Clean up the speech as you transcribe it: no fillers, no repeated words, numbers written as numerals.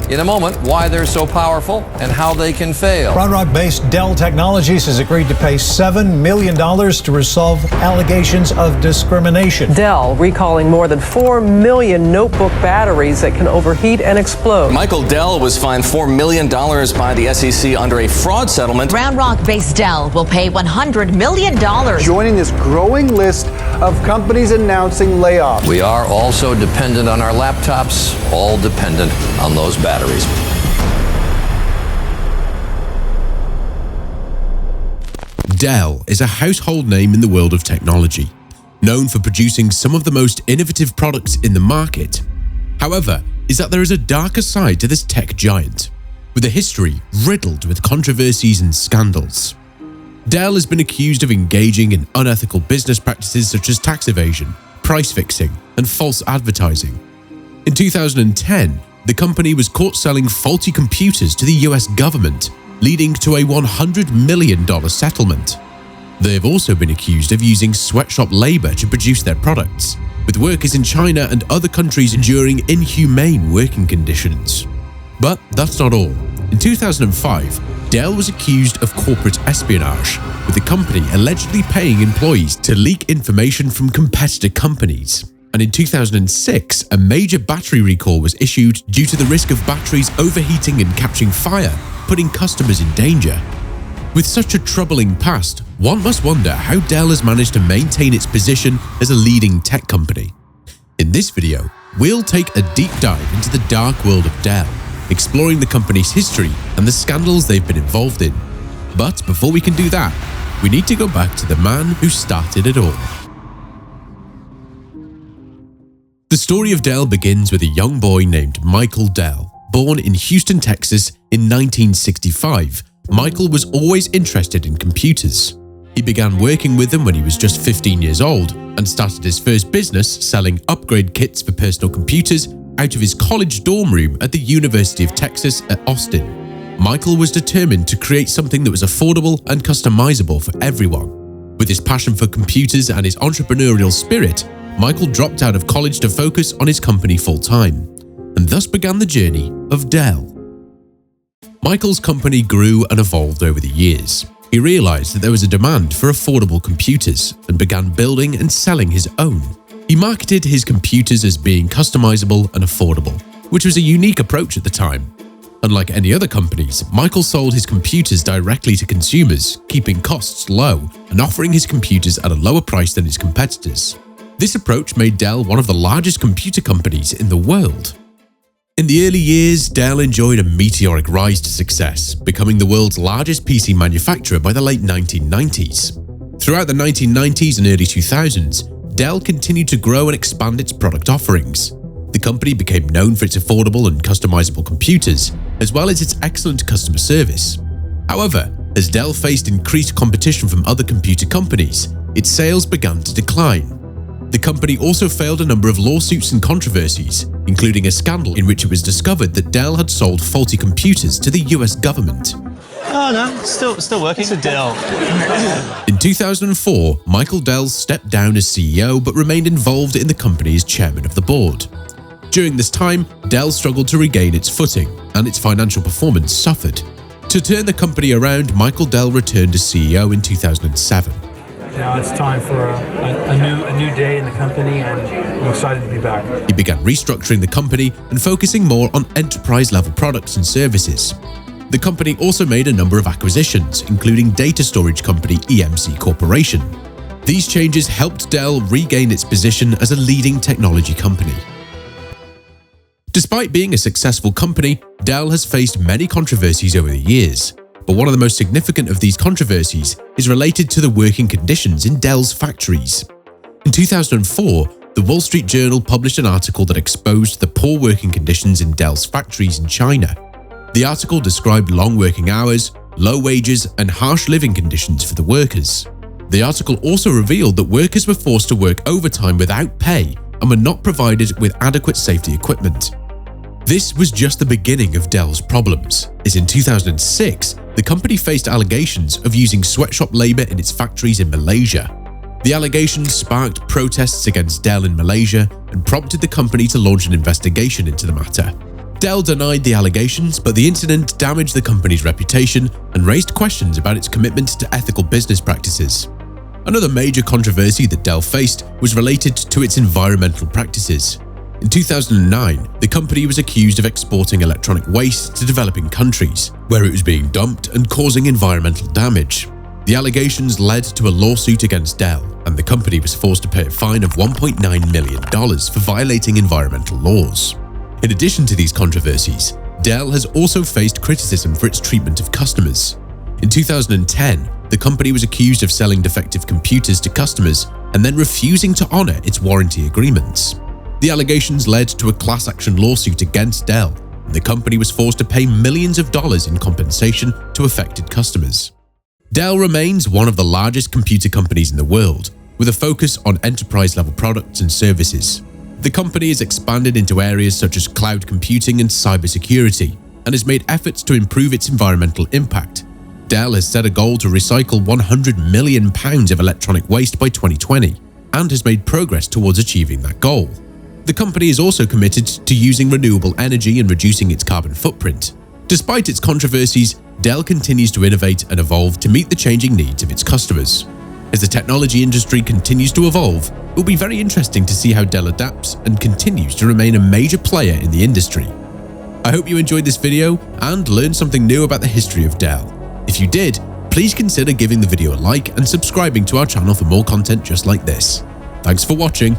In a moment, why they're so powerful and how they can fail. Round Rock-based Dell Technologies has agreed to pay $7 million to resolve allegations of discrimination. Dell recalling more than 4 million notebook batteries that can overheat and explode. Michael Dell was fined $4 million by the SEC under a fraud settlement. Round Rock-based Dell will pay $100 million. Joining this growing list of companies announcing layoffs. We are also dependent on our laptops, all dependent on those batteries. Dell is a household name in the world of technology, known for producing some of the most innovative products in the market. However, is that there is a darker side to this tech giant, with a history riddled with controversies and scandals. Dell has been accused of engaging in unethical business practices such as tax evasion, price fixing, and false advertising. In 2010, the company was caught selling faulty computers to the US government, leading to a $100 million settlement. They have also been accused of using sweatshop labor to produce their products, with workers in China and other countries enduring inhumane working conditions. But that's not all. In 2005, Dell was accused of corporate espionage, with the company allegedly paying employees to leak information from competitor companies. And in 2006, a major battery recall was issued due to the risk of batteries overheating and catching fire, putting customers in danger. With such a troubling past, one must wonder how Dell has managed to maintain its position as a leading tech company. In this video, we'll take a deep dive into the dark world of Dell, exploring the company's history and the scandals they've been involved in. But before we can do that, we need to go back to the man who started it all. The story of Dell begins with a young boy named Michael Dell. Born in Houston, Texas in 1965, Michael was always interested in computers. He began working with them when he was just 15 years old and started his first business selling upgrade kits for personal computers out of his college dorm room at the University of Texas at Austin. Michael was determined to create something that was affordable and customizable for everyone. With his passion for computers and his entrepreneurial spirit, Michael dropped out of college to focus on his company full-time, and thus began the journey of Dell. Michael's company grew and evolved over the years. He realized that there was a demand for affordable computers and began building and selling his own. He marketed his computers as being customizable and affordable, which was a unique approach at the time. Unlike any other companies, Michael sold his computers directly to consumers, keeping costs low and offering his computers at a lower price than his competitors. This approach made Dell one of the largest computer companies in the world. In the early years, Dell enjoyed a meteoric rise to success, becoming the world's largest PC manufacturer by the late 1990s. Throughout the 1990s and early 2000s, Dell continued to grow and expand its product offerings. The company became known for its affordable and customizable computers, as well as its excellent customer service. However, as Dell faced increased competition from other computer companies, its sales began to decline. The company also failed a number of lawsuits and controversies, including a scandal in which it was discovered that Dell had sold faulty computers to the US government. Oh no, still working. It's a Dell. In 2004, Michael Dell stepped down as CEO but remained involved in the company as chairman of the board. During this time, Dell struggled to regain its footing, and its financial performance suffered. To turn the company around, Michael Dell returned as CEO in 2007. Now it's time for a new day in the company, and I'm excited to be back. He began restructuring the company and focusing more on enterprise-level products and services. The company also made a number of acquisitions, including data storage company EMC Corporation. These changes helped Dell regain its position as a leading technology company. Despite being a successful company, Dell has faced many controversies over the years. But one of the most significant of these controversies is related to the working conditions in Dell's factories. In 2004, the Wall Street Journal published an article that exposed the poor working conditions in Dell's factories in China. The article described long working hours, low wages, and harsh living conditions for the workers. The article also revealed that workers were forced to work overtime without pay and were not provided with adequate safety equipment. This was just the beginning of Dell's problems, as in 2006, the company faced allegations of using sweatshop labor in its factories in Malaysia. The allegations sparked protests against Dell in Malaysia and prompted the company to launch an investigation into the matter. Dell denied the allegations, but the incident damaged the company's reputation and raised questions about its commitment to ethical business practices. Another major controversy that Dell faced was related to its environmental practices. In 2009, the company was accused of exporting electronic waste to developing countries, where it was being dumped and causing environmental damage. The allegations led to a lawsuit against Dell, and the company was forced to pay a fine of $1.9 million for violating environmental laws. In addition to these controversies, Dell has also faced criticism for its treatment of customers. In 2010, the company was accused of selling defective computers to customers and then refusing to honor its warranty agreements. The allegations led to a class action lawsuit against Dell, and the company was forced to pay millions of dollars in compensation to affected customers. Dell remains one of the largest computer companies in the world, with a focus on enterprise-level products and services. The company has expanded into areas such as cloud computing and cybersecurity, and has made efforts to improve its environmental impact. Dell has set a goal to recycle 100 million pounds of electronic waste by 2020, and has made progress towards achieving that goal. The company is also committed to using renewable energy and reducing its carbon footprint. Despite its controversies, Dell continues to innovate and evolve to meet the changing needs of its customers. As the technology industry continues to evolve, it will be very interesting to see how Dell adapts and continues to remain a major player in the industry. I hope you enjoyed this video and learned something new about the history of Dell. If you did, please consider giving the video a like and subscribing to our channel for more content just like this. Thanks for watching.